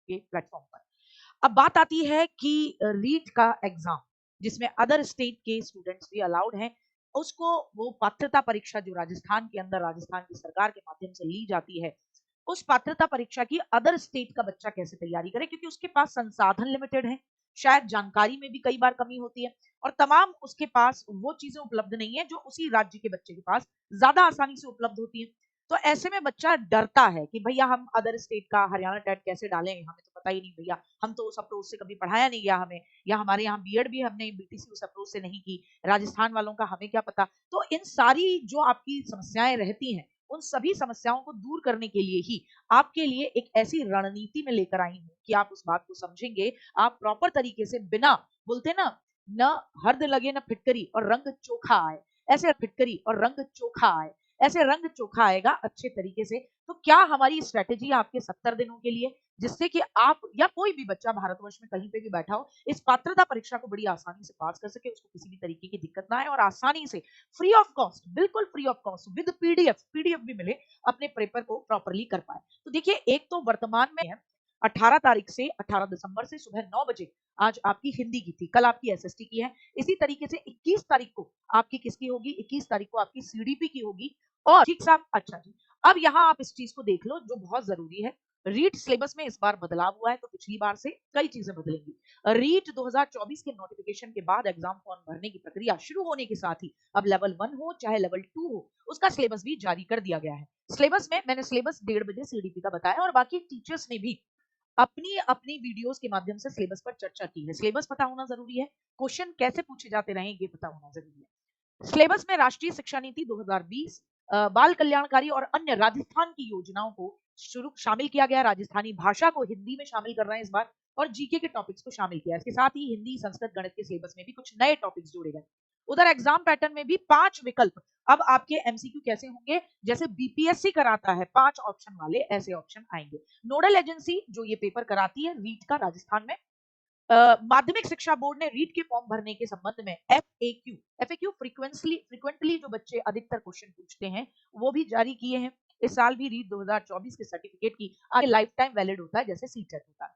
के प्लेटफॉर्म पर। अब बात आती है कि रीट का एग्जाम जिसमें अदर स्टेट के स्टूडेंट्स भी अलाउड हैं, उसको वो पात्रता परीक्षा जो राजस्थान के अंदर राजस्थान की सरकार के माध्यम से ली जाती है, उस पात्रता परीक्षा की अदर स्टेट का बच्चा कैसे तैयारी करे, क्योंकि उसके पास संसाधन लिमिटेड है, शायद जानकारी में भी कई बार कमी होती है और तमाम उसके पास वो चीजें उपलब्ध नहीं है जो उसी राज्य के बच्चे के पास ज्यादा आसानी से उपलब्ध होती है। तो ऐसे में बच्चा डरता है कि भैया हम अदर स्टेट का हरियाणा टेट कैसे डालें, हमें तो पता ही नहीं भैया, हम तो उस अप्रोच से कभी पढ़ाया नहीं गया हमें, या हमारे यहाँ बीएड भी हमने बीटीसी उस अप्रोच से नहीं की, राजस्थान वालों का हमें क्या पता। तो इन सारी जो आपकी समस्याएं रहती हैं, उन सभी समस्याओं को दूर करने के लिए ही आपके लिए एक ऐसी रणनीति में लेकर आई हूं कि आप उस बात को समझेंगे, आप प्रॉपर तरीके से बिना बोलते ना न हर्द लगे न फिटकरी और रंग चोखा आए, ऐसे फिटकरी और रंग चोखा आए, ऐसे रंग चोखा आएगा अच्छे तरीके से। तो क्या हमारी स्ट्रेटेजी आपके 70 दिनों के लिए, जिससे कि आप या कोई भी बच्चा भारतवर्ष में कहीं पे भी बैठा हो इस पात्रता परीक्षा को बड़ी आसानी से पास कर सके, उसको किसी भी तरीके की दिक्कत ना आए और आसानी से फ्री ऑफ कॉस्ट, बिल्कुल free of cost with PDF भी मिले, अपने पेपर को प्रॉपरली कर पाए। तो देखिए, एक तो वर्तमान में है 18 तारीख से 18 दिसंबर से सुबह 9 बजे आज आपकी हिंदी की थी, कल आपकी एसएसटी की है। इसी तरीके से 21 तारीख को आपकी किसकी होगी, 21 तारीख को आपकी सीडीपी की होगी। और ठीक साहब, अच्छा जी, अब यहाँ आप इस चीज को देख लो जो बहुत जरूरी है, रीट सिलेबस में इस बार बदलाव हुआ है, तो पिछली बार से कई चीजें बदलेंगी। रीट 2024 के नोटिफिकेशन के बाद एग्जाम फॉर्म भरने की प्रक्रिया शुरू होने के साथ ही अब लेवल 1 हो चाहे लेवल 2 हो, उसका सिलेबस भी जारी कर दिया गया है। सिलेबस में मैंने सिलेबस 1:30 बजे सीडीपी का बताया और बाकी टीचर्स ने भी अपनी अपनी वीडियोस के माध्यम से सिलेबस पर चर्चा की है। सिलेबस पता होना जरूरी है, क्वेश्चन कैसे पूछे जाते रहे ये पता होना जरूरी है। सिलेबस में राष्ट्रीय शिक्षा नीति 2020, बाल कल्याणकारी और अन्य राजस्थान की योजनाओं को शुरू शामिल किया गया। राजस्थानी भाषा को हिंदी में शामिल कर रहे हैं इस बार, और जीके के टॉपिक्स को शामिल किया। इसके साथ ही हिंदी, संस्कृत, गणित के सिलेबस में भी कुछ नए टॉपिक्स जोड़े गए। उधर एग्जाम पैटर्न में भी 5 विकल्प, अब आपके एमसीक्यू कैसे होंगे, जैसे बीपीएससी कराता है 5 ऑप्शन वाले, ऐसे ऑप्शन आएंगे। नोडल एजेंसी जो ये पेपर कराती है रीट का राजस्थान में, माध्यमिक शिक्षा बोर्ड ने रीट के फॉर्म भरने के संबंध में एफएक्यू फ्रीक्वेंटली जो बच्चे अधिकतर क्वेश्चन पूछते हैं वो भी जारी किए हैं। इस साल भी रीट 2024 के सर्टिफिकेट की आगे लाइफ टाइम वैलिड होता है जैसे सीटेट होता है।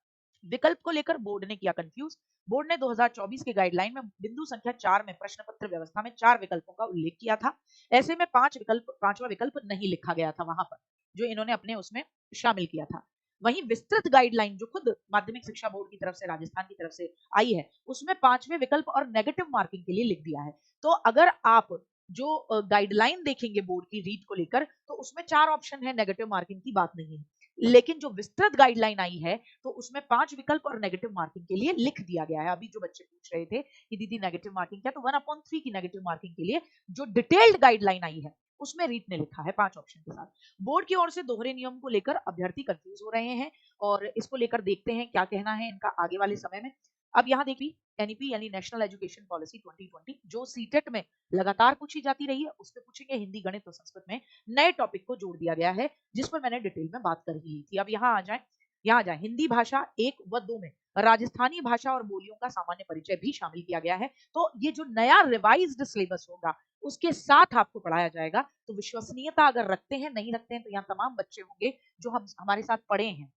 विकल्प को लेकर बोर्ड ने किया कंफ्यूज। बोर्ड ने 2024 के गाइडलाइन में बिंदु संख्या 4 में प्रश्न पत्र व्यवस्था में 4 विकल्पों का उल्लेख किया था। ऐसे में 5वां विकल्प नहीं लिखा गया था वहां पर, जो इन्होंने अपने उसमें शामिल किया था। वहीं विस्तृत गाइडलाइन जो खुद माध्यमिक शिक्षा बोर्ड की तरफ से राजस्थान की तरफ से आई है, उसमें 5वें विकल्प और नेगेटिव मार्किंग के लिए लिख दिया है। तो अगर आप जो गाइडलाइन देखेंगे बोर्ड की रीट को लेकर, तो उसमें 4 ऑप्शन है, नेगेटिव मार्किंग की बात नहीं है। लेकिन जो विस्तृत गाइडलाइन आई है तो उसमें 5 विकल्प और नेगेटिव मार्किंग के लिए लिख दिया गया है। अभी जो बच्चे पूछ रहे थे कि दीदी नेगेटिव मार्किंग क्या, तो 1/3 की नेगेटिव मार्किंग के लिए जो डिटेल्ड गाइडलाइन आई है उसमें रीट ने लिखा है 5 ऑप्शन के साथ। बोर्ड की ओर से दोहरे नियम को लेकर अभ्यर्थी कंफ्यूज हो रहे हैं और इसको लेकर देखते हैं क्या कहना है इनका आगे वाले समय में। अब यहाँ देखिए, एनईपी यानी नेशनल एजुकेशन पॉलिसी 2020 जो सीटेट में लगातार पूछी जाती रही है, उस पर पूछेंगे हिंदी, गणित और संस्कृत में नए टॉपिक को जोड़ दिया गया है, जिस पर मैंने डिटेल में बात कर ही थी। अब यहाँ आ जाए, हिंदी भाषा 1 व 2 में राजस्थानी भाषा और बोलियों का सामान्य परिचय भी शामिल किया गया है। तो ये जो नया रिवाइज्ड सिलेबस होगा उसके साथ आपको पढ़ाया जाएगा। तो विश्वसनीयता अगर रखते हैं, नहीं रखते हैं, तो यहाँ तमाम बच्चे होंगे जो हम हमारे साथ पढ़े हैं,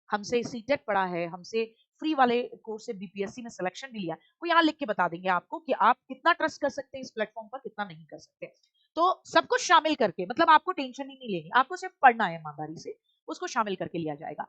हमसे सीटेट पढ़ा है, हमसे फ्री वाले कोर्स से बीपीएससी में सिलेक्शन भी लिया, वो यहाँ लिख के बता देंगे आपको कि आप कितना ट्रस्ट कर सकते हैं इस प्लेटफॉर्म पर, कितना नहीं कर सकते। तो सब कुछ शामिल करके, मतलब आपको टेंशन ही नहीं लेनी, आपको सिर्फ पढ़ना है ईमानदारी से, उसको शामिल करके लिया जाएगा।